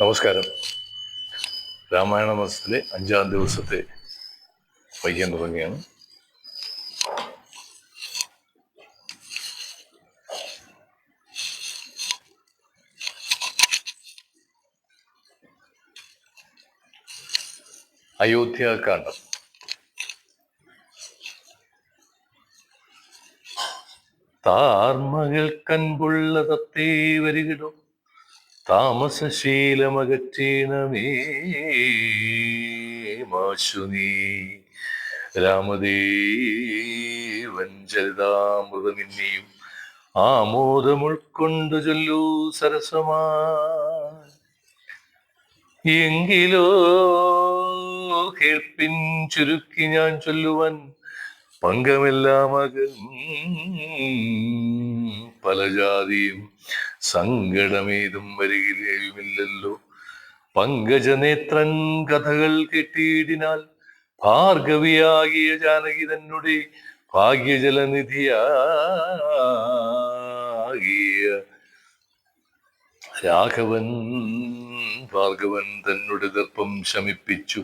നമസ്കാരം. രാമായണ മാസത്തിലെ 5-ാം ദിവസത്തെ വൈകാൻ തുടങ്ങിയാണ്. അയോധ്യാകാന്ഡം. താർമകൾ കൺപുള്ള തത്തേ വരികിടോ, താമസശീലമകറ്റീണമേ മാശു നീ. രാമദേവൻ ചരിതാമൃതമിന്നിയും ആമോദമുൾക്കൊണ്ടു ചൊല്ലൂ സരസമാ. എങ്കിലോ കേൾപ്പിൻ ചുരുക്കി ഞാൻ ചൊല്ലുവൻ, പങ്കമെല്ലാം പല ജാതിയും സങ്കടമേതും വരികിലേയുമില്ലല്ലോ. പങ്കജനേത്രൻ കഥകൾ കെട്ടിയിടിനാൽ ഭാർഗവിയാകിയ ജാനകി തന്നെ ഭാഗ്യജലനിധിയാകിയ രാഘവൻ ഭാർഗവൻ തന്നെ ദർപ്പം ശമിപ്പിച്ചു.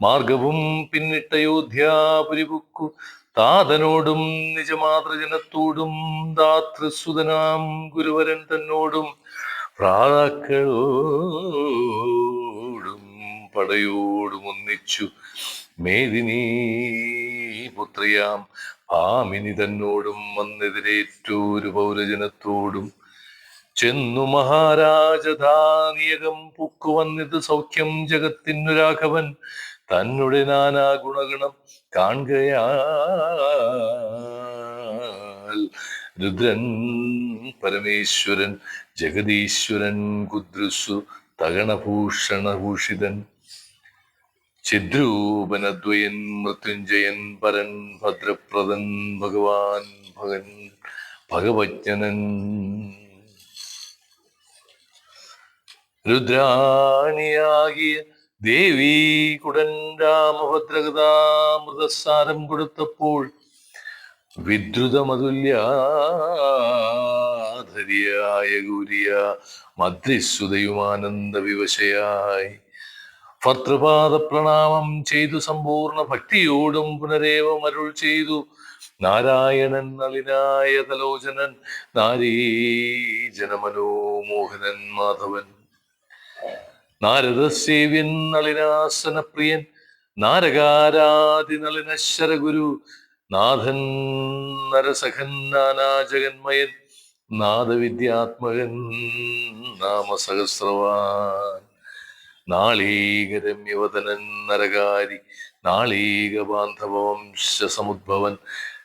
മാർഗവും പിന്നിട്ട അയോധ്യാപുരിപുക്കു താതനോടും നിജമാതൃജനത്തോടും ദാതൃസുതനാം ഗുരുവരൻ തന്നോടും ഭ്രാതാക്കളോടും പടയോടും ഒന്നിച്ചു. മേദിനീ പുത്രിയാം ഭാമിനി തന്നോടും വന്നെതിരേറ്റൊരു പൗരജനത്തോടും ചെന്നു മഹാരാജധാനിയകം പൂക്കുവന്നിത് സൗഖ്യം ജഗത്തിനു രാഘവൻ തന്നെ നാനാ ഗുണഗണം കാണുകയാൽ. രുദ്രൻ പരമേശ്വരൻ ജഗദീശ്വരൻ കുദ്രുസു തഗണഭൂഷണഭൂഷിതൻ ചിദ്രൂപനദ്വയൻ മൃത്യുഞ്ജയൻ പരൻ ഭദ്രപ്രദൻ ഭഗവാൻ ഭഗവജ്ഞനൻ രുദ്രാണിയാകിയ ദേവീ കുടൻ രാമഭദ്രകഥാമൃതസാരം കൊടുത്തപ്പോൾ വിദ്രുതമതുല്യാധരിയായ ഗൗരിയ മദ്രിസുതയുമാനന്ദ വിവശയായി ഭർത്തൃപാദ പ്രണാമം ചെയ്തു സമ്പൂർണ്ണ ഭക്തിയോടും പുനരേവം അരുൾ ചെയ്തു. നാരായണൻ നളിനായ തലോചനൻ നാരീജനമനോമോഹനൻ മാധവൻ നാരദസേവ്യൻ നളിനാസനപ്രിയൻ നാരകാരാതി നളിനശ്വരഗുരു നാഥൻ നരസഖൻ നാനാജഗന്മയൻ നാദവിദ്യാത്മകൻ നാമസഹസ്രവാൻ നാളീകരമ്യവദനൻ നരകാരി നാളീക ബാന്ധവംശസമുദ്ഭവൻ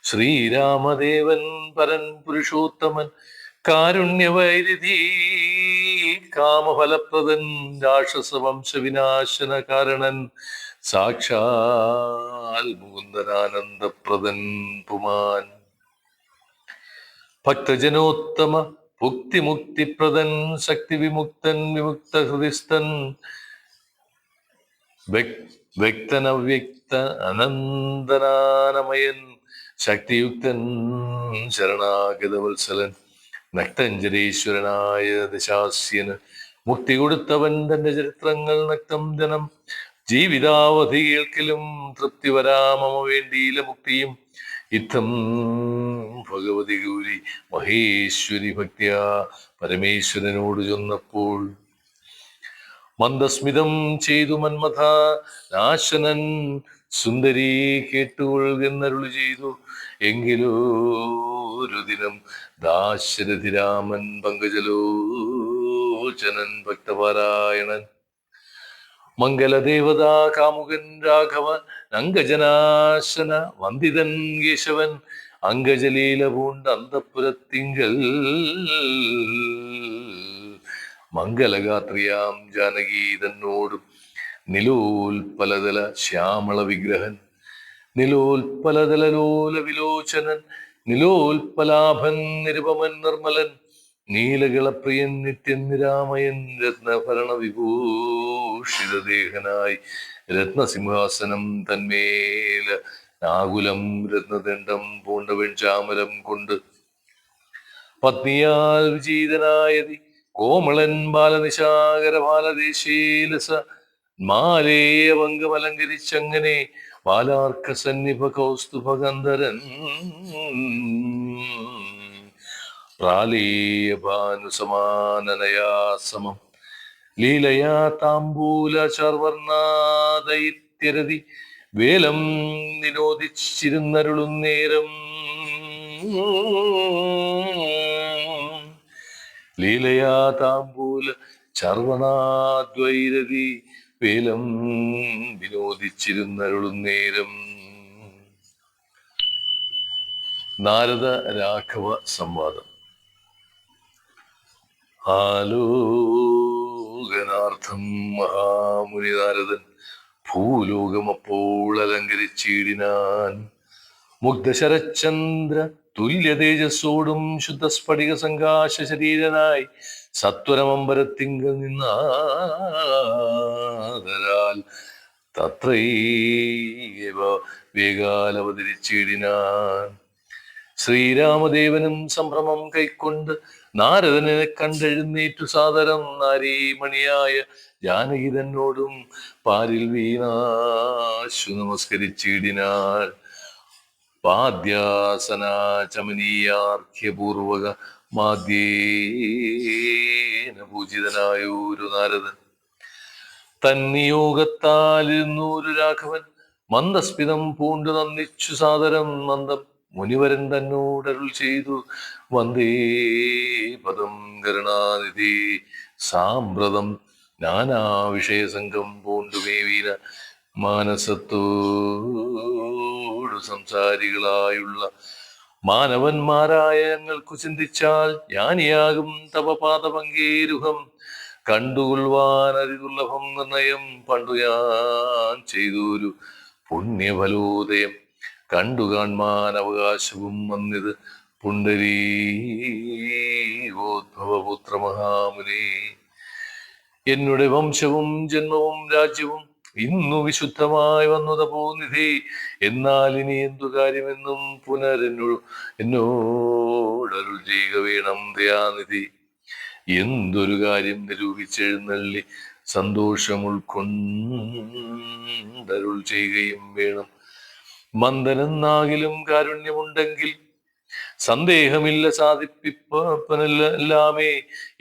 ശ്രീരാമദേവൻ പരൻ പുരുഷോത്തമൻ കാരുണ്യവൈരിധി കാമഫലപ്രദൻ രാക്ഷസവംശവിനാശന കാരണൻ സാക്ഷാൽ മുകുന്ദനാനന്ദപ്രദൻ പുമാൻ ഭക്തജനോത്തമ ഭുക്തിമുക്തിപ്രദൻ ശക്തി വിമുക്തൻ വിമുക്ത ഹൃദിസ്ഥൻ വ്യക്തനവ്യക്ത അനന്തനാനമയൻ ശക്തിയുക്തൻ ശരണാഗതവത്സലൻ നക്തഞ്ജലീശ്വരനായ ദശാസ്യന് മുക്തി കൊടുത്തവൻ തന്റെ ചരിത്രങ്ങൾ നക്തം ജനം ജീവിതാവധി കേൾക്കലും തൃപ്തി വരാമമ വേണ്ടിയില മുക്തിയും ഇത്തം ഭഗവതി ഗൗരി മഹേശ്വരി ഭക്തിയാ പരമേശ്വരനോട് ചൊന്നപ്പോൾ മന്ദസ്മിതം ചെയ്തു മന്മഥ നാശനൻ സുന്ദരി കേട്ടുകൊള്ളുന്നരുളി ചെയ്തു. എങ്കിലോ ഒരു ദിനം ദാശരഥിരാമൻ പങ്കജലോചനൻ ഭക്തപാരായണൻ മംഗലദേവതാ കാമുകൻ രാഘവ അംഗജനാശന വന്ദിതൻ കേശവൻ അംഗജലീല പൂണ്ട അന്തപുരത്തിങ്കൽ മംഗലഗാത്രിയാം ജാനകി തന്നോടും നിലോൽപലതല ശ്യാമള വിഗ്രഹൻ നിലോൽപലതലോല വിലോചനൻ നിലോൽപലാഭൻ നിരുപമൻ നിർമ്മലൻ നീലകളപ്രിയൻ നിത്യൻ നിരാമയൻ രത്നഭരണ വിഭൂഷിതദേഹനായി രത്നസിംഹാസനം തന്മേല നാകുലം രത്നദണ്ഡം പൂണ്ടവൻ ചാമരം കൊണ്ട് പത്നിയാൽ വിജീതനായതി കോമളൻ ബാലനിശാകര ബാലദേശീലസ മാലേയവങ്കമലങ്കരിച്ചങ്ങനെ ബാലാർക്ക സന്നിഭ കൗസ്തുഭഗന്ധരൻ പ്രാലേയഭാനുസമാനനയാ സമം ലീലയാ താംബൂല ചർവർണാദൈത്യരതി വേലം നിരോധിച്ചിരുന്നരുളും നേരം ലീലയാ താംബൂല ചർവണാദ്വൈരതി വേലം വിനോദിച്ചിരുന്നരുളും നേരം. നാരദ രാഘവ സംവാദം. ആലോകനാർത്ഥം മഹാമുനി നാരദൻ ഭൂലോകമപ്പോൾ അലങ്കരിച്ചിടിനാൻ. മുഗ്ധശരചന്ദ്ര തുല്യ തേജസ്സോടും ശുദ്ധസ്ഫടിക സംകാശ ശരീരനായി സത്വരമമ്പരത്തിങ്കൽ നിന്നാദരാൽ തത്രൈവ വേഗാൽ അവതരിച്ചിടിനാൻ. ശ്രീരാമദേവനും സംഭ്രമം കൈക്കൊണ്ട് നാരദനെ കണ്ടെഴുന്നേറ്റു സാദരം നാരീമണിയായ ജാനകി തന്നോടും പാരിൽ വീണാശു നമസ്കരിച്ചിടിനാൾ. പാദ്യാസനാചമനീയാർഘ്യപൂർവക മാദ്യേന പൂജിതനായൊരു നാരദൻ തന്നിയോഗത്താലിരുന്നൂരു രാഘവൻ മന്ദസ്മിതം പൂണ്ടു നന്ദിച്ചു സാദരം മന്ദം മുനിവരൻ തന്നോടരുൾ ചെയ്തു. വന്ദേ പദം കരുണാനിധി സാമ്പ്രതം നാനാവിഷയസംഘം പൂണ്ടുമേവീന മാനസത്തോടു സംസാരികളായുള്ള മാനവന്മാരായ ഞങ്ങൾക്കു ചിന്തിച്ചാൽ ജ്ഞാനിയാകും തപപാദപങ്കേരുഹം കണ്ടുകൊള്ളുവാൻ അതിദുർലഭം നിർണയം പണ്ടു ഞാൻ ചെയ്തൊരു പുണ്യഫലോദയം കണ്ടു കാൺമാൻ അവകാശവും വന്നിത് പുണ്ടരീകോദ്ഭവപുത്ര മഹാമുനി. എന്നുടെ വംശവും ജന്മവും രാജ്യവും ഇന്നു വിശുദ്ധമായി വന്നതപോനിധി. എന്നാൽ ഇനി എന്തു കാര്യമെന്നും എന്നോടരുൾ ചെയ്യുക വേണം ദയാനിധി. എന്തൊരു കാര്യം നിരൂപിച്ചെഴുന്നള്ളി സന്തോഷം ഉൾക്കൊണ്ടരുൾ ചെയ്യുകയും വേണം. മന്ദനെന്നാകിലും കാരുണ്യമുണ്ടെങ്കിൽ സന്ദേഹമില്ല സാധിപ്പിപ്പനെല്ലാമേ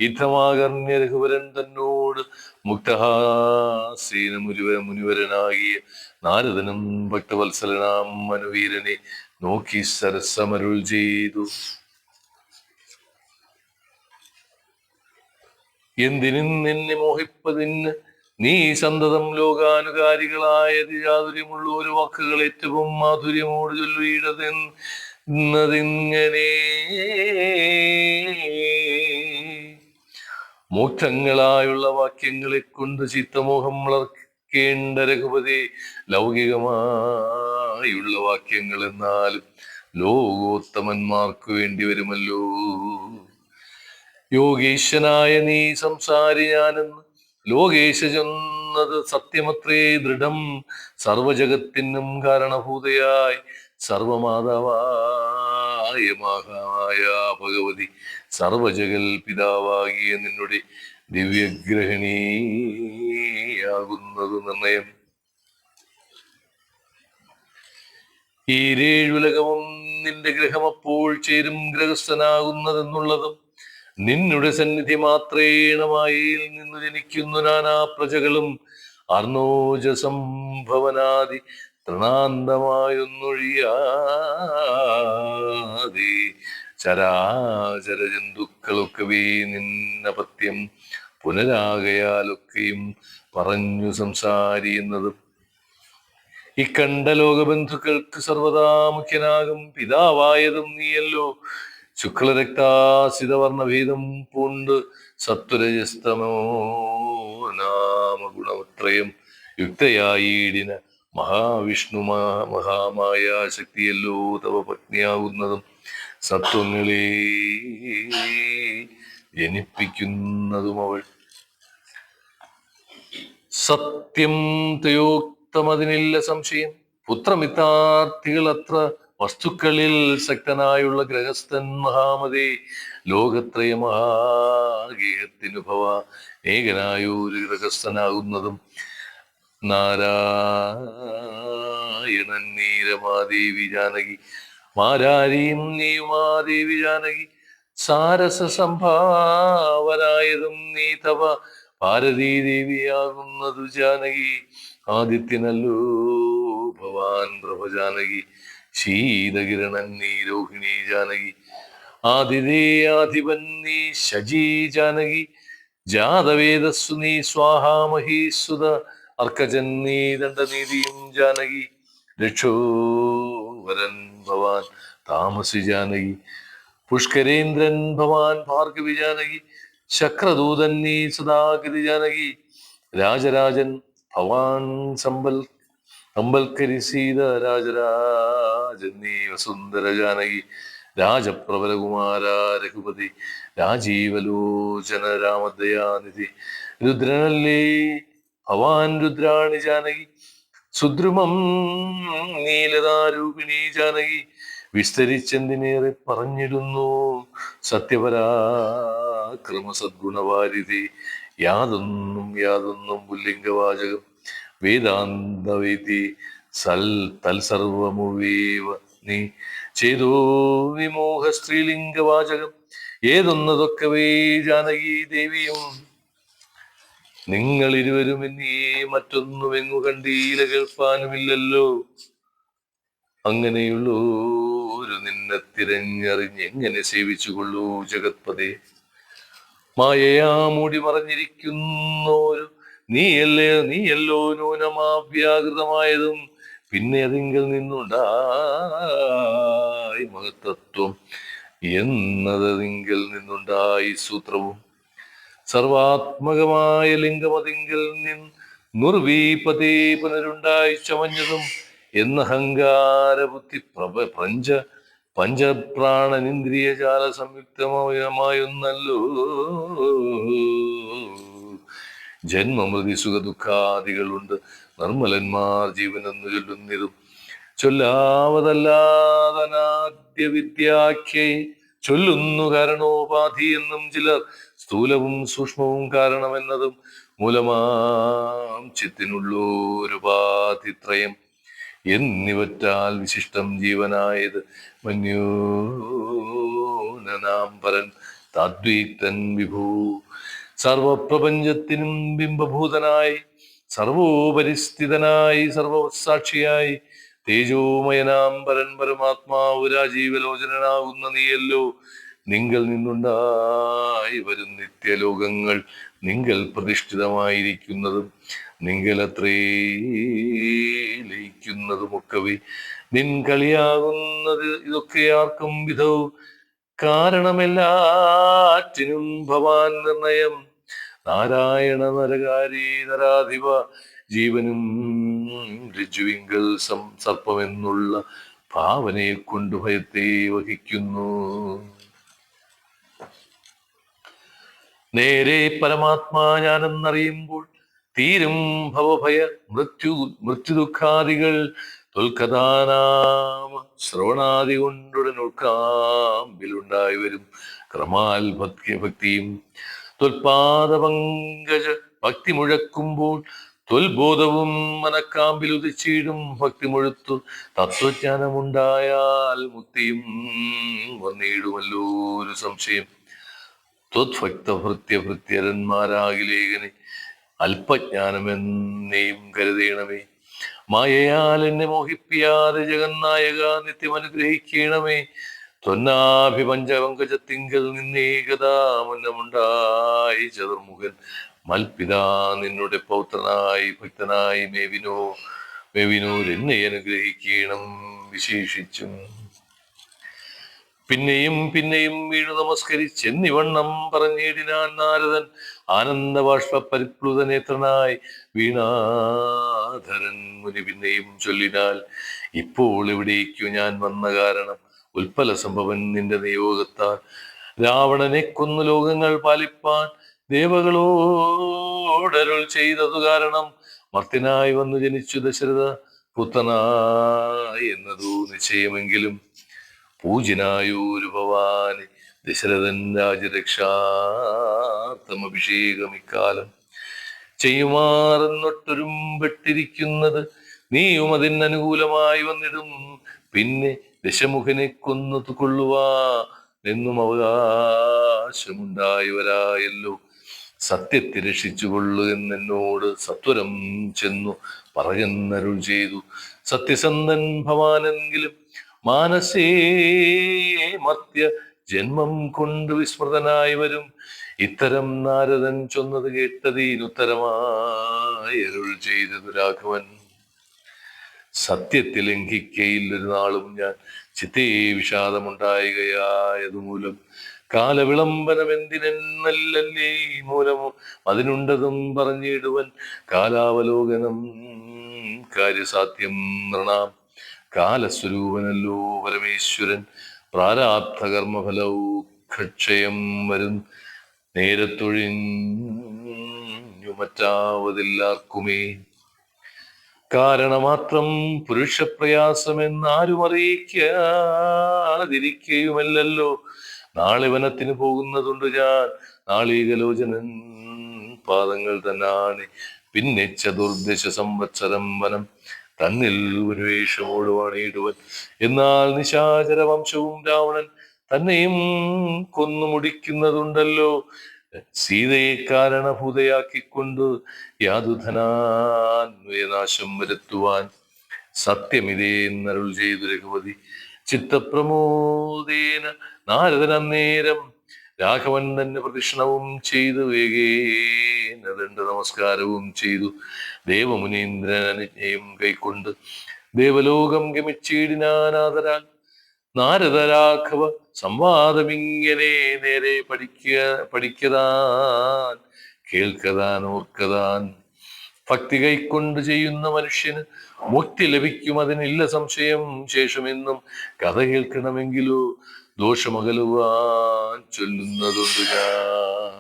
യുദ്ധമാകർണ്യ രഘുവരൻ തന്നോട് മുക്തഹാസീന മുനിവരനാകിയ നാരദനും ഭക്തവത്സലനാം മനുവീരനെ നോക്കി സരസമരുൾ ചെയ്തു. എന്തിനും നിന്നെ മോഹിപ്പതിന് നീ സന്തതം ലോകാനുകാരികളായത് ചാതുര്യമുള്ള ഒരു വാക്കുകൾ ഏറ്റവും മാധുര്യമോട് ചൊല്ലിയിടതെന്നതിങ്ങനെ മൂർഖങ്ങളായുള്ള വാക്യങ്ങളെ കൊണ്ട് ചിത്തമോഹം വളർക്കേണ്ട രഘുപതി. ലൗകികമായുള്ള വാക്യങ്ങൾ എന്നാലും ലോകോത്തമന്മാർക്കു വേണ്ടി വരുമല്ലോ. യോഗീശനായ നീ സംസാരി ഞാനെന്ന് ലോകേശ ചെന്നത് സത്യമത്രേ ദൃഢം. സർവജഗത്തിനും കാരണഭൂതയായി സർവമാതാവായ മഹായ ഭഗവതി സർവജഗൽ പിതാവാകിയ നിന്നുടെ ദിവ്യഗ്രഹിണിയാകുന്നത് നിർണയം. ഈ ഏഴുലകവും നിന്റെ ഗ്രഹമപ്പോൾ ചേരും ഗ്രഹസ്ഥനാകുന്നതെന്നുള്ളതും നിന്നുടെ സന്നിധി മാത്രേണമായി നിന്നു ജനിക്കുന്നു നാനാ പ്രജകളും അർണോജസംഭവനാദി തൃണാന്തമായൊന്നൊഴിയാതെ ചരാചര ജന്തുക്കളൊക്കവേ നിന്നപത്യം പുനരാകയാലൊക്കെയും പറഞ്ഞു സംസാരിക്കുന്നതും. ഇക്കണ്ട ലോകബന്ധുക്കൾക്ക് സർവദാ മുഖ്യനാകും പിതാവായതും നീയല്ലോ. ശുക്ലരക്താസിതവർണഭേദം പൂണ്ട് സത്വരജസ്തമോ നാമഗുണത്രയം യുക്തയായിടിന മഹാവിഷ്ണു മഹാമായ ശക്തിയല്ലോ തവ പത്നിയാകുന്നതും സത്വങ്ങളെ ജനിപ്പിക്കുന്നതും അവൾ. സത്യം തയോക്തമതിനില്ല സംശയം. പുത്രമിത്താർത്ഥികൾ അത്ര വസ്തുക്കളിൽ ശക്തനായുള്ള ഗ്രഹസ്ഥൻ മഹാമതി ലോകത്രയ മഹാഗേഹത്തിനു ഭവ ഏകനായൊരു ഗ്രഹസ്ഥനാകുന്നതും നാരായണൻ നീരമാദേവി ജാനകി മാരാരിയും നീയുമാദേവി ജാനകി സാരസ സംഭാവനായതും നീ തവ ഭാരതീ ദേവിയാകുന്നതു ജാനകി ആദിത്യനല്ലോ ഭവാൻ പ്രഭ ജാനകി ശീതകിരണൻ നീ രോഹിണി ജാനകി ആതിഥേയാധിപൻ നീ ശജി ജാനകി ജാതവേദസ്സു നീ സ്വാഹാമഹീസുത അർക്കജൻ നീ ദണ്ഡനീതിയും ജാനകി രക്ഷോവരൻ ഭവാൻ താമസി ജാനകി പുഷ്കരേന്ദ്രൻ ഭവാൻ ഭാർഗവി ജാനകി ശക്രദൂതൻ നീ സദാഗതി ജാനകി രാജരാജൻ ഭവാൻ സമ്പൽക്കരി സീത രാജരാജൻ നീ വസുന്ധര ജാനകി രാജപ്രബലകുമാര രഘുപതി രാജീവലോചന രാമദയാനിധി രുദ്രനല്ലേ ഭവാൻ രുദ്രാണി ജാനകി സുദ്രുമം നീലതാരൂപിണി ജാനകി വിസ്തരിച്ചെന്തിനേറെ പറഞ്ഞിരുന്നു സത്യപരാക്രമ സദ്ഗുണവാരിധി യാതൊന്നും പുല്ലിംഗവാചകം വേദാന്തവേദി തൽസർവമുവേവ നീ ചെയ്തോ വിമോഹ സ്ത്രീലിംഗവാചകം ഏതൊന്നതൊക്കവേ ജാനകി ദേവിയും നിങ്ങൾ ഇരുവരും എന്നീ മറ്റൊന്നും എങ്ങു കണ്ടീല കേൾപ്പാനുമില്ലല്ലോ അങ്ങനെയുള്ളൊരു നിന്നെ തിരഞ്ഞറിഞ്ഞെങ്ങനെ സേവിച്ചുകൊള്ളൂ ജഗത്പതേ മായയാ മൂടി മറഞ്ഞിരിക്കുന്നോരു നീയല്ലോ നൂനമാവ്യാകൃതമായതും പിന്നെ അതിങ്കൽ നിന്നുണ്ടായി മഹത്തത്വം എന്നതിങ്കൽ നിന്നുണ്ടായി സൂത്രവും സർവാത്മകമായ ലിംഗമതിങ്കൽ നിർവീപതേ പുനരുണ്ടായി ചമഞ്ഞതും എന്നഹങ്കാരബുദ്ധി പഞ്ചപ്രാണനിന്ദ്രിയജാല സംയുക്തമായൊന്നല്ലോ ജന്മമൃതി സുഖ ദുഃഖാദികളുണ്ട് നിർമ്മലന്മാർ ജീവനെന്നു ചൊല്ലുന്നിതും ചൊല്ലാവതല്ലാതനാദ്യ വിദ്യാഖ്യേ ചൊല്ലുന്നു കാരണോപാധി എന്നും ചിലർ സ്ഥൂലവും സൂക്ഷ്മവും കാരണമെന്നതും മൂലമാം ചിത്തിനുള്ളോരുപാധിത്രയം എന്നിവറ്റാൽ വിശിഷ്ടം ജീവനായത് മന്യോനാം പരൻ താദ്വീക്തൻ വിഭൂ സർവപ്രപഞ്ചത്തിനും ബിംബഭൂതനായി സർവോപരിസ്ഥിതനായി സർവസാക്ഷിയായി തേജോമയനാം പരൻ പരമാത്മാവ് രാജീവലോചനാകുന്ന നീയല്ലോ നിങ്ങൾ നിന്നുണ്ടായി വരും നിത്യലോകങ്ങൾ നിങ്ങൾ പ്രതിഷ്ഠിതമായിരിക്കുന്നതും നിങ്ങളത്രേ ലയിക്കുന്നതുമൊക്കവേ നിൻ കളിയാകുന്നത് ഇതൊക്കെ ആർക്കും വിധവും കാരണമെല്ലാറ്റിനും ഭവാൻ നിർണയം നാരായണ നരകാരി നരാധിപ ജീവനും ഋജുവിങ്കൽ സർപ്പമെന്നുള്ള ഭാവനയെ കൊണ്ട് ഭയത്തെ വഹിക്കുന്നു നേരെ പരമാത്മാ ഞാനെന്നറിയുമ്പോൾ തീരും ഭവഭയ മൃത്യുദുഃഖാദികൾ തൊൽക്കഥാനാമ ശ്രവണാദി കൊണ്ടുടൻ ഉൾക്കാമ്പിലുണ്ടായി വരും ക്രമാൽ ഭക്തിയും തൊൽപാദപങ്കജ ഭക്തി മുഴക്കുമ്പോൾ ത്വൽബോധവും മനക്കാമ്പിൽ ഉദിച്ചിടും ഭക്തി മുഴുത്തു തത്വജ്ഞാനമുണ്ടായാൽ മുക്തിയും വന്നിടുമല്ലോ ഒരു സംശയം ത്വത്ഭക്തഭൃത്യഭൃത്യരന്മാരാകിലേഖനെ അല്പജ്ഞാനമെന്നെയും കരുതേണമേ മായയാൽ എന്നെ മോഹിപ്പിയാതെ ജഗന്നായക നിത്യം അനുഗ്രഹിക്കണമേ ത്വന്നാഭിപഞ്ചപങ്കജത്തിങ്കൽ നിന്നേകതാ മുന്നമുണ്ടായി ചതുർമുഖൻ മൽപിതാ നിന്നുടെ പൗത്രനായി ഭക്തനായി മേവിനോരെന്നെ അനുഗ്രഹിക്കണം വിശേഷിച്ചും പിന്നെയും വീണു നമസ്കരിച്ചെന്നിവണ്ണം പറഞ്ഞിടിനാൻ നാരദൻ ആനന്ദബാഷ്പ പരിപ്ലുത നേത്രനായി വീണാധരൻ മുനി പിന്നെയും ചൊല്ലിനാൽ ഇപ്പോൾ എവിടേക്കു ഞാൻ വന്ന കാരണം ഉൽപ്പല സംഭവൻ നിന്റെ നിയോഗത്താൽ രാവണനെ കൊന്നു ലോകങ്ങൾ പാലിപ്പാൻ ദേവകളോടരുൾ ചെയ്തതു കാരണം മർത്തിനായി വന്നു ജനിച്ചു ദശരഥ പുത്രനായി എന്നതു നിശ്ചയമെങ്കിലും പൂജ്യനായൊരു ഭവാനി ദശരഥൻ രാജരക്ഷാർത്ഥം അഭിഷേകം ഇക്കാലം ചെയ്യുമാറെന്നൊട്ടൊരുമ്പെട്ടിരിക്കുന്നത് നീയും അതിനനുകൂലമായി വന്നിടും. പിന്നെ ദശമുഖനെ കൊന്നു കൊള്ളുവാ എന്നും അവകാശമുണ്ടായവരായല്ലോ. സത്യത്തെ രക്ഷിച്ചുകൊള്ളു എന്നോട് സത്വരം ചെന്നു പറയുന്നരുൾ ചെയ്തു. സത്യസന്ധൻ ഭവാനെങ്കിലും മാനസേ മർത്യ ജന്മം കൊണ്ട് വിസ്മൃതനായി വരും. ഇത്തരം നാരദൻ ചൊന്നത് കേട്ടതിനുത്തരമായി അരുൾ ചെയ്തതു രാഘവൻ. സത്യത്തെ ലംഘിക്കയില്ലൊരു നാളും ഞാൻ, ചിത്തേ വിഷാദമുണ്ടായികയായതുമൂലം കാലവിളംബനമെന്തിനെന്നല്ലേ മൂലമോ അതിനുണ്ടതും പറഞ്ഞിടുവൻ. കാലാവലോകനം കാര്യസാധ്യം നൃണാം, കാലസ്വരൂപനല്ലോ പരമേശ്വരൻ. പ്രാരാബ്ധ കർമ്മഫലൗക്ഷയം വരും നേരത്തൊഴിഞ്ഞു മറ്റാവതില്ലാർക്കുമേ. കാരണമാത്രം പുരുഷപ്രയാസമെന്നാരും അറിയിക്കാതിരിക്കുകയുമല്ലോ. നാളെ വനത്തിന് പോകുന്നതുണ്ട് ഞാൻ, നാളീകലോചനൻ പാദങ്ങൾ തന്നാണ്. പിന്നെ ചതുർദശ സംവത്സരം വനം തന്നിൽ ഉന്വേഷമോട് വാണിടുവൻ. എന്നാൽ നിശാചര വംശവും രാവണൻ തന്നെയും കൊന്നു മുടിക്കുന്നതുണ്ടല്ലോ. സീതയെ കാരണഭൂതയാക്കിക്കൊണ്ട് യാതുധനാന്വയനാശം വരുത്തുവാൻ സത്യമിതേന്നരുൾ ചെയ്തു രഘുപതി. ചിത്തപ്രമോദേന നാരദനന്നേരം രാഘവൻ തന്നെ പ്രദക്ഷിണവും ചെയ്തു വേഗേന ദണ്ഡ നമസ്കാരവും ചെയ്തു. ദേവമുനീന്ദ്രൻ അനുജ്ഞയും കൈക്കൊണ്ട് ദേവലോകം ഗമിച്ചിടിനാനാദരാൽ നാരദരാഘവ സംവാദമിങ്ങനെ നേരെ പഠിക്കതാൻ കേൾക്കതാൻ ഓർക്കതാൻ. ഭക്തി കൈക്കൊണ്ട് ചെയ്യുന്ന മനുഷ്യന് മുക്തി ലഭിക്കും, അതിനില്ല സംശയം. ശേഷമെന്നും കഥ കേൾക്കണമെങ്കിലോ ദോഷമകലുവാൻ ചൊല്ലുന്നതുണ്ട് ഞാൻ.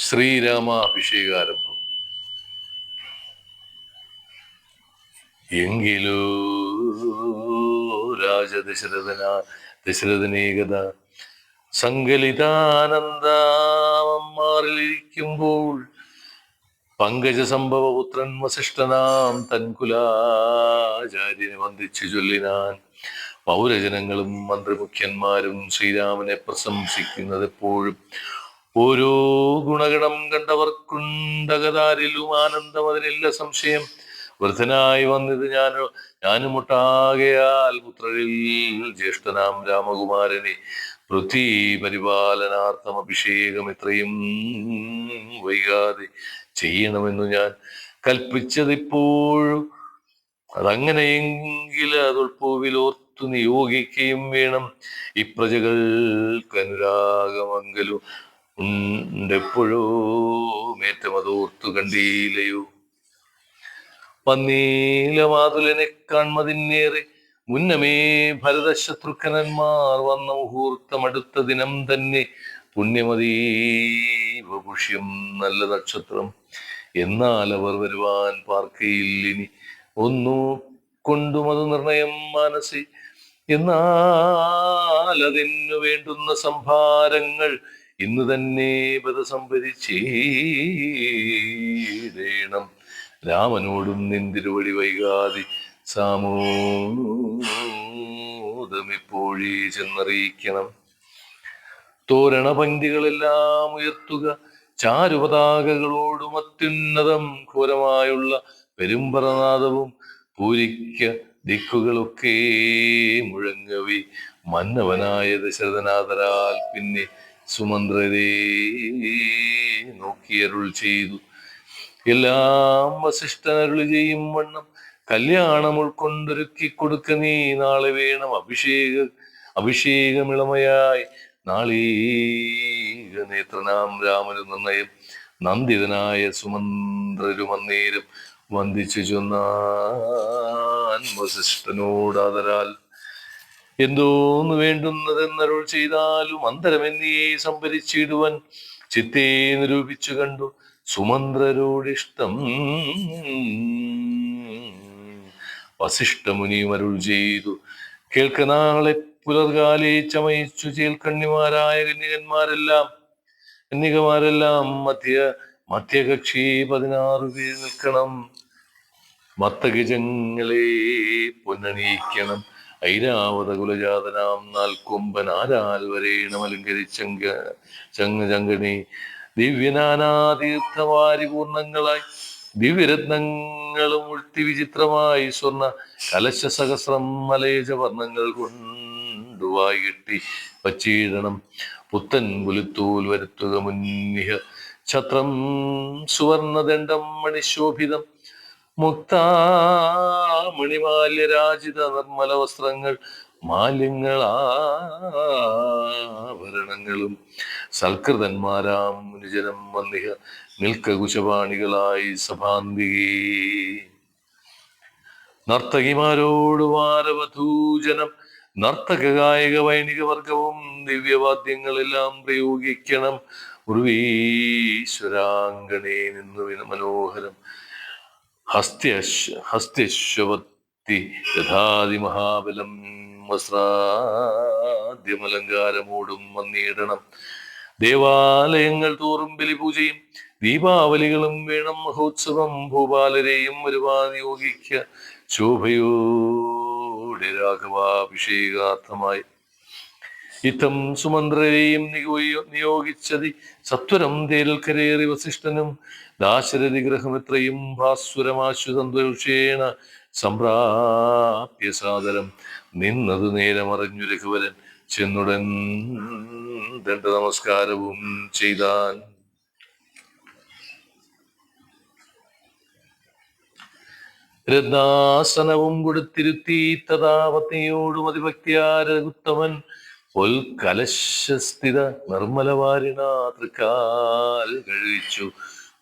ശ്രീരാമാഭിഷേകാരംഭം. എങ്കിലോ ദശരഥനേകത സങ്കലിതാനന്ദമാറിലിരിക്കുമ്പോൾ പങ്കജ സംഭവപുത്രൻ വസിഷ്ഠനാം തൻകുലാചാര്യനെ വന്ദിച്ചു ചൊല്ലിനാൻ. പൗരജനങ്ങളും മന്ത്രിമുഖ്യന്മാരും ശ്രീരാമനെ പ്രശംസിക്കുന്നത് എപ്പോഴും ഓരോ ഗുണഗണം കണ്ടവർക്കുണ്ടകതാരിലും ആനന്ദം, അതിനില്ല സംശയം. വൃദ്ധനായി വന്നത് ഞാനുമൊട്ടാകയാൽ പുത്രരിൽ ജ്യേഷ്ഠനാം രാമകുമാരനെ പൃഥ്വി പരിപാലനാർത്ഥം അഭിഷേകം എത്രയും വൈകാതെ ചെയ്യണമെന്നു ഞാൻ കൽപ്പിച്ചതിപ്പോഴും അതങ്ങനെയെങ്കിൽ അതുൾപ്പൂവിൽ ഓർത്തു നിയോഗിക്കുകയും വേണം. ഇപ്രജകൾക്ക് അനുരാഗമംഗലും ഉണ്ടെപ്പോഴോ മേറ്റമതോർത്തു കണ്ടീലയോ. വന്നീലമാതുലനെ കാൺമതിന്നേറെ മുന്നമേ ഭരതശത്രുഘ്നന്മാർ വന്ന മുഹൂർത്തം അടുത്ത ദിനം തന്നെ. പുണ്യമതീവ പുഷ്യം നല്ല നക്ഷത്രം. എന്നാൽ അവർ വരുവാൻ പാർക്കയില്ലിനി ഒന്നു കൊണ്ടും അത് നിർണയം മാനസി. എന്നാൽ അതിനു വേണ്ടുന്ന സംഭാരങ്ങൾ ഇന്ന് തന്നെ സംഭരിച്ചേടേണം. രാമനോടും നിന്തിരുവടി വൈകാതെ സാമോദമിപ്പോഴേ ചെന്നറിയിക്കണം. തോരണ പങ്ക്തികളെല്ലാം ഉയർത്തുക, ചാരുപതാകകളോടും അത്യുന്നതം ഘോരമായുള്ള പെരുമ്പറനാദവും പൂരിക്ക ദിക്കുകളൊക്കെ മുഴങ്ങവി. മന്നവനായ ദശരഥനാദരാൽ പിന്നെ സുമന്ത്രരെ നോക്കിയരുൾ ചെയ്തു. എല്ലാം വസിഷ്ഠനരുളി ചെയ്യും വണ്ണം കല്യാണം ഉൾക്കൊണ്ടൊരുക്കി കൊടുക്ക നീ. നാളെ വേണം അഭിഷേകമിളമയായി നാളീക നേത്രനാം രാമനു നിർണയം. നന്ദിതനായ സുമന്ത്രരുമന്നേരം വന്ദിച്ചു ചൊന്നാൻ വസിഷ്ഠനോടാദരാൽ. എന്തോന്ന് വേണ്ടുന്നതെന്നരുൾ ചെയ്താലും അന്തരമെന്നിയെ സംഭരിച്ചിടുവൻ ചിത്തേ നിരൂപിച്ചു കണ്ടു. സുമന്ത്രരോടിഷ്ടം. വസിഷ്ഠമുനിയും അരുൾ ചെയ്തു, കേൾക്കനാളെ പുലർകാലെ ചമയിച്ചു ചേൽക്കണ്ണിമാരായ കന്യകമാരെല്ലാം മധ്യകക്ഷി 16 പേര് നിൽക്കണം. മത്തഗജങ്ങളെ പൊന്നണിയിക്കണം. ഐരാവത കുലജാതനാം 4 കൊമ്പൻ ആരാൽ വരേണം ചങ്കണി ദിവ്യനാനാതീർത്ഥവാരിപൂർണങ്ങളായി ദിവ്യരത്നങ്ങളും ഉൾത്തി വിചിത്രമായി സ്വർണ്ണ കലശ സഹസ്രം മലേജ വർണ്ണങ്ങൾ കൊണ്ടുവായി കെട്ടി വച്ചിടണം. പുത്തൻ പുലിത്തോൽ വരുത്തുക മുന്നിഹ ഛത്രം സുവർണദണ്ഡം മണിശോഭിതം മുക്താമണിമാല്യരാജിത നിർമ്മല വസ്ത്രങ്ങൾ മാല്യങ്ങളാഭരണങ്ങളും സൽകൃതന്മാരാം മുനിജനം വന്നിഹ നിൽക്കകുശപാണികളായി സഭാന്തികേ. നർത്തകിമാരോട് വാരവധൂജനം നർത്തക ഗായക വൈണിക വർഗവും ദിവ്യവാദ്യങ്ങളെല്ലാം പ്രയോഗിക്കണം. ഉർവീശ്വരാങ്കണേ നിന്നു മനോഹരം ഹസ്ത്യശ്വപത്തി യഥാതി മഹാബലം വസ്ത്രാദ്യമലങ്കാരമോടും വന്നിടണം. ദേവാലയങ്ങൾ തോറും ബലിപൂജയും ദീപാവലികളും വേണം. മഹോത്സവം ഭൂപാലരെയും വരുവാൻ നിയോഗിക്ക ശോഭയോടെ രാഘവാഭിഷേകാർത്ഥമായി. ഇത്തം സുമന്ത്രരെയും നിയോഗിച്ചതി സത്വരം തേരൽക്കരേറി വസിഷ്ഠനും ദാശരഥി ഗ്രഹമെത്രയും ഭാസ്വരമാശു സന്തോഷേണ സംപ്രാപ്യ സാദരം നിന്നതു നേരമറിഞ്ഞു രഘുവരൻ ചെന്നുടൻ ദണ്ഡ നമസ്കാരവും ചെയ്താൻ. രത്നാസനവും കൊടുത്തിരുത്തി തഥാ പത്നിയോടും അതിഭക്തിയാരകുത്തമൻ പൊൽകലശസ്ഥിത നിർമ്മലവാരിണ തൃക്കാൽ കഴിച്ചു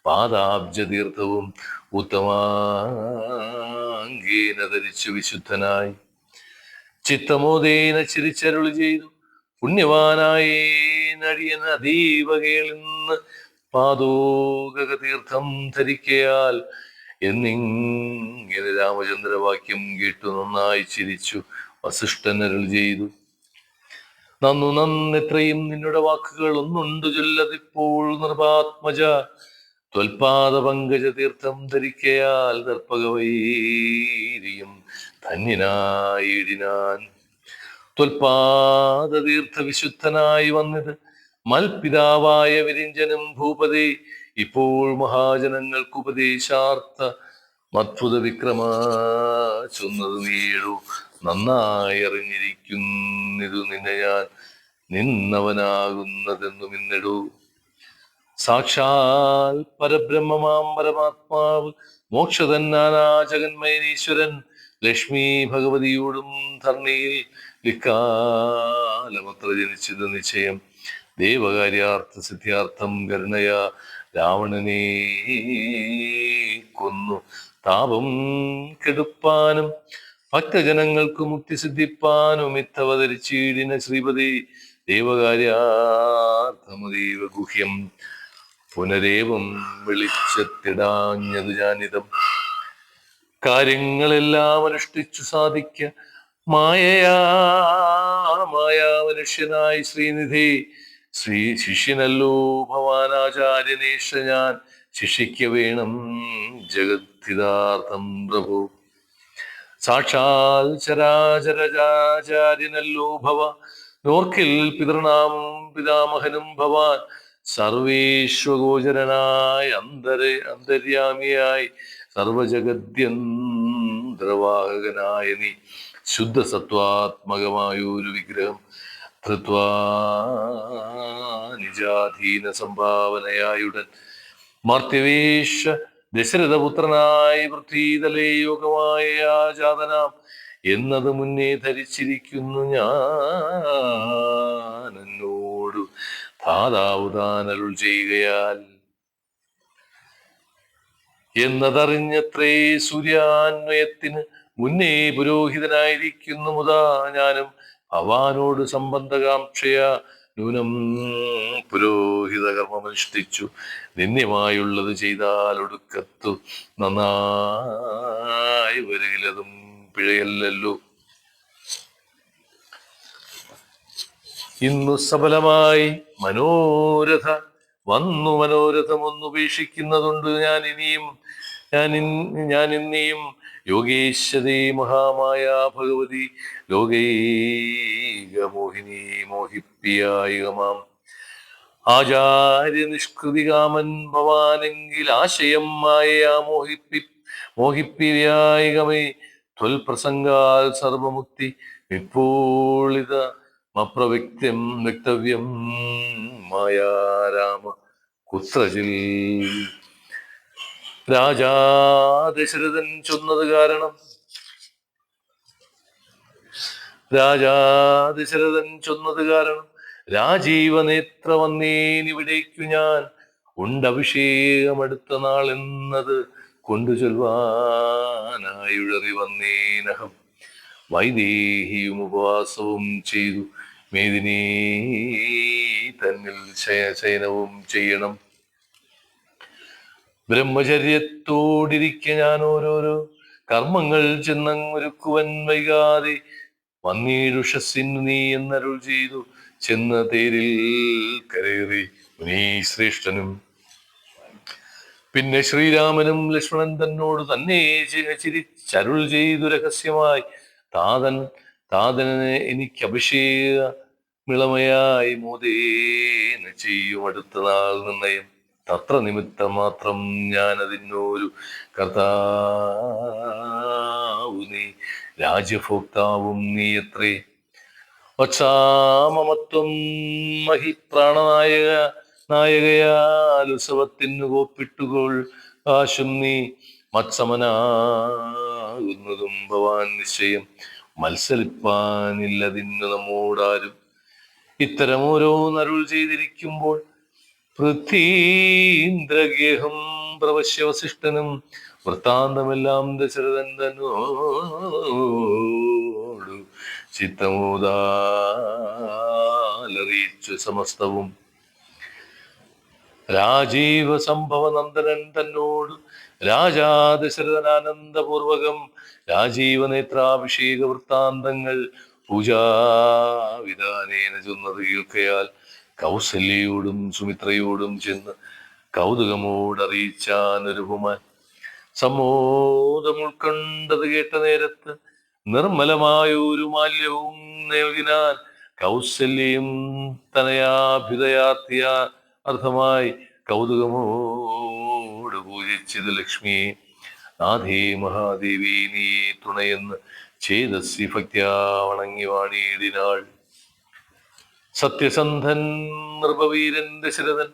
പാദാബ്ജതീർത്ഥവും ഉത്തമാംഗീന ധരിച്ചു വിശുദ്ധനായി ചിത്തമോദേന ചിരിച്ചരുളി ചെയ്തു. പുണ്യവാനായി നടിയൻ അതീവ കേളിന്ന് പാദോക തീർത്ഥം ധരിക്കയാൽ എന്നിങ്ങനെ രാമചന്ദ്രവാക്യം കേട്ടു നന്നായി ചിരിച്ചു. വസിഷ്ഠൻ അരുൾ ചെയ്തു, നന്നെത്രയും നിന്നുടെ വാക്കുകൾ ഒന്നുണ്ട് ചൊല്ലതിപ്പോൾ നൃപാത്മജ. ത്വൽപാദ പങ്കജ തീർത്ഥം ധരിക്കയാൽ ദർപ്പകവൈരിയും ധന്യനായിടിനാൻ. ത്വൽപാദ തീർത്ഥ വിശുദ്ധനായി വന്നത് മൽപിതാവായ വിരിഞ്ചനും ഭൂപതി. ഇപ്പോൾ മഹാജനങ്ങൾക്ക് ഉപദേശാർത്ഥ മത്ഭുത വിക്രമ ചൊന്നത് നീടു. നന്നായി അറിഞ്ഞിരിക്കുന്നിതു നിന്നെ ഞാൻ നിന്നവനാകുന്നതെന്നു മിന്നിടൂ. സാക്ഷാൽ പരബ്രഹ്മമാം പരമാത്മാവ് മോക്ഷതന്നാനാജഗന്മയനീശ്വരൻ ലക്ഷ്മി ഭഗവതിയോടും ധർണിയിൽ ഇക്കാലമത്ര ജനിച്ചത് നിശ്ചയം. ദേവകാര്യാർത്ഥ സിദ്ധ്യാർത്ഥം കരുണയ രാവണനെ കൊന്നു താപം കെടുപ്പാനും ഭക്തജനങ്ങൾക്ക് മുക്തി സിദ്ധിപ്പാനും ഇത്തവതരിച്ചീടിന ശ്രീപതി. ദേവകാര്യാർത്ഥമതീവ ഗുഹ്യം പുനരേവം വെളിച്ചത്തിടാഞ്ഞത് ജാനിതം. കാര്യങ്ങളെല്ലാം അനുഷ്ഠിച്ചു സാധിക്ക മായാ മനുഷ്യനായി ശ്രീനിധി. ശിഷ്യനല്ലോ ഭവാനാചാര്യനേഷ ഞാൻ ശിക്ഷിക്ക വേണം ജഗദ്ധിതാർത്ഥം പ്രഭു. സാക്ഷാൽ ചരാചരാചാര്യനല്ലോ ഭവ നോർക്കിൽ പിതൃണാം പിതാമഹനും ഭവാൻ. സർവേശ്വഗോചരനായി അന്തര്യാമിയായി സർവജഗദ്യന്ത്രവാഹകനായ നീ ശുദ്ധസത്വാത്മകമായൊരു വിഗ്രഹം ധൃത്വാ നിജാധീന സംഭാവനയായുടൻ മർത്യവേഷ ദശരഥപുത്രനായി പൃഥ്വീതലേ യോഗമായ ജാതനാം എന്നത് മുന്നേ ധരിച്ചിരിക്കുന്നു ഞാൻ. എന്നോട് ധാതാവുതാനരുൾ ചെയ്യുകയാൽ എന്നതറിഞ്ഞത്രേ സൂര്യാന്വയത്തിന് മുന്നേ പുരോഹിതനായിരിക്കുന്നു മുതാ ഞാനും ഭവാനോട് സംബന്ധകാംക്ഷയ നൂനം പുരോഹിത കർമ്മമനുഷ്ഠിച്ചു നിന്ദ്യമായുള്ളത് ചെയ്താൽ ഒടുക്കത്തു നന്നായി വരികിലതും പിഴയല്ലല്ലോ. ഇന്നു സഫലമായി മനോരഥം ഒന്നുപേക്ഷിക്കുന്നതുണ്ട് ഞാൻ ഇനിയും യോഗേശ്വരി മഹാമായ ഭഗവതി ലോകൈക മോഹിനി മോഹിപ്പിയായികമാം ആചാര്യ നിഷ്കൃതികാമൻ ഭവാനെങ്കിൽ ആശയം മായയാ മോഹിപ്പിയായികമേ ത്വൽപ്രസംഗാൽ സർവമുക്തി വിപ്പോളിത വക്തവ്യം മായാരാമ കുത്രചിൽ. രാജാ ദശരഥൻ ചൊന്നത് കാരണം രാജീവനേത്ര വന്നേനിവിടേക്കു ഞാൻ ഉണ്ടഭിഷേകം അടുത്ത നാൾ എന്നത് കൊണ്ടു ചൊൽവാനായുഴറി വന്നേനഹം. വൈദേഹിയും ഉപവാസവും ചെയ്തു മേദിനി തന്നിൽ ശയനവും ചെയ്യണം. ബ്രഹ്മചര്യത്തോടിരിക്കെ ഞാൻ ഓരോരോ കർമ്മങ്ങൾ ചെന്നങ്ങൊരുക്കുവൻ വൈകാതെ വന്നീടുഷസ്സിനു നീ എന്നരുൾ ചെയ്തു ചെന്ന തേരിൽ കരേറി മുനീശ്രേഷ്ഠനും. പിന്നെ ശ്രീരാമനും ലക്ഷ്മണൻ തന്നോട് തന്നെ ചിരിച്ചരുൾ ചെയ്തു രഹസ്യമായി താതനെ എനിക്ക് അഭിഷേക മിളമയായി മോദേന ചെയ്യും അടുത്ത നാൾ നിർണയം. തത്ര നിമിത്തം മാത്രം ഞാൻ അതിനൊരു കർത്താവു നീ രാജ്യഭോക്താവും നീ എത്രേ. വത്സാമമത്വം നായകയാൽ ഉത്സവത്തിനു കോപ്പിട്ടുകൊൾ ആശും നീ മത്സമനാകുന്നതും ഭവാൻ നിശ്ചയം മത്സരിപ്പാനില്ലതിന്നു നമ്മോടാരും. ഇത്തരം ഓരോന്നരുൾ ചെയ്തിരിക്കുമ്പോൾ പൃഥ്വീന്ദ്രഗേഹം പ്രവശ്യ വസിഷ്ഠനും വൃത്താന്തമെല്ലാം ദശരഥൻ തന്നോടു ചിത്തമോദാലറിയിച്ചു സമസ്തവും. രാജീവ സംഭവ നന്ദനൻ തന്നോട് രാജാ ദശരഥനാനന്ദപൂർവകം രാജീവ നേത്രാഭിഷേക വൃത്താന്തങ്ങൾ പൂജാവിധാനേന ചൊന്നത് കേൾക്കയാൽ കൗസല്യയോടും സുമിത്രയോടും ചെന്ന് കൗതുകമോടറിയിച്ചാൻ ഒരുപുമാൻ. സമ്മോദം ഉൾക്കൊണ്ടത് കേട്ട നേരത്ത് നിർമ്മലമായൊരു മാല്യവും നൽകിനാൽ കൗസല്യം തനയാഭ്യുദയാർത്തിയ അർത്ഥമായി കൗതുകമോട് പൂജിച്ചത് ലക്ഷ്മിയെ. നാഥേ മഹാദേവി നീ തുണയെന്ന് ചേതസ്സി ഭക്ത്യാ വണങ്ങി വാണിയിടിനാൾ. സത്യസന്ധൻ നൃപവീരൻ ദശരഥൻ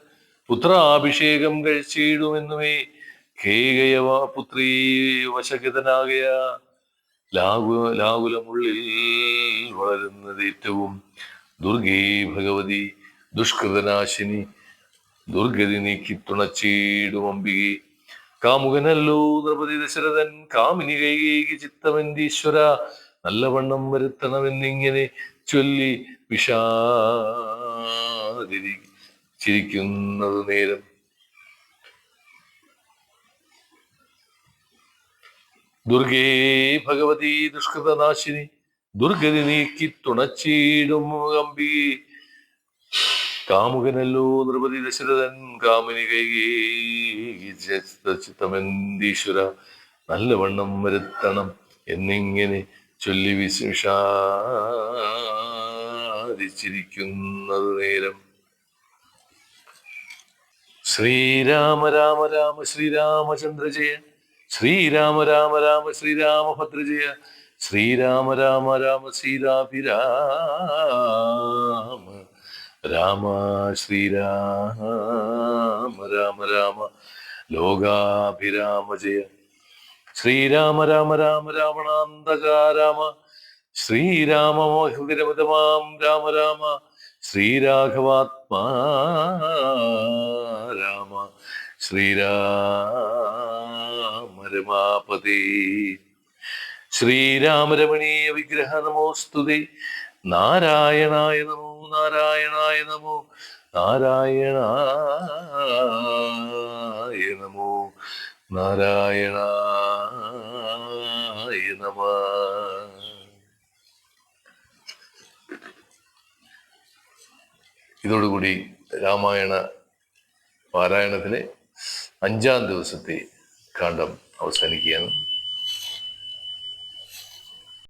പുത്രാഭിഷേകം കഴിച്ചിടുമെന്നുമേ കേകയവ പുത്രീ വശഗതനാകയ ലാകുലമുള്ളിൽ വളരുന്നത് ഏറ്റവും ദുർഗേ ഭഗവതി ദുഷ്കൃതനാശിനി ദുർഗതി നീക്കി തുണച്ചിടും അംബികെ. കാമുകനല്ലോ നൃപതി ദശരഥൻ കാമിനി കൈകേകി ചിത്തമെന്തീശ്വര നല്ലവണ്ണം വരുത്തണമെന്നിങ്ങനെ ചൊല്ലി ചിരിക്കുന്നത് നേരം ദുർഗേ ഭഗവതി ദുഷ്കൃതനാശിനി ദുർഗതി നീക്കി തുണച്ചിടും അംബികെ. കാമുകനല്ലോ നൃപതി ദശരഥൻ കാമിനി കൈകേകി ചിത്തമെന്തീശ്വര നല്ലവണ്ണം വരുത്തണം എന്നിങ്ങനെ ചൊല്ലി വിഷാദിച്ചിരിക്കുന്നത് നേരം ശ്രീരാമ രാമ രാമ ശ്രീരാമചന്ദ്ര ജയ ശ്രീരാമ രാമ രാമ ശ്രീരാമഭദ്ര ജയ ശ്രീരാമ രാമ രാമ സീതാഭിരാമ രാമ ശ്രീരാമ രാമ രാമ ലോകാഭിരാമ ജയ ശ്രീരാമ രാമ രാമ രാവണാന്തക രാമ ശ്രീരാമോഹൃതിരമിതമാം രാമ രാമ ശ്രീരാഘവാത്മാ രാമ ശ്രീരാമ രമാപതി ശ്രീരാമ രമണീയ വിഗ്രഹ നമോസ്തുതേ നാരായണായ നമോ നാരായണായ നമോ നാരായണായ നമോ നാരായണായ നമ. ഇതോടുകൂടി രാമായണ പാരായണത്തിലെ 5-ാം ദിവസത്തെ കാണ്ഡം അവസാനിക്കുകയാണ്.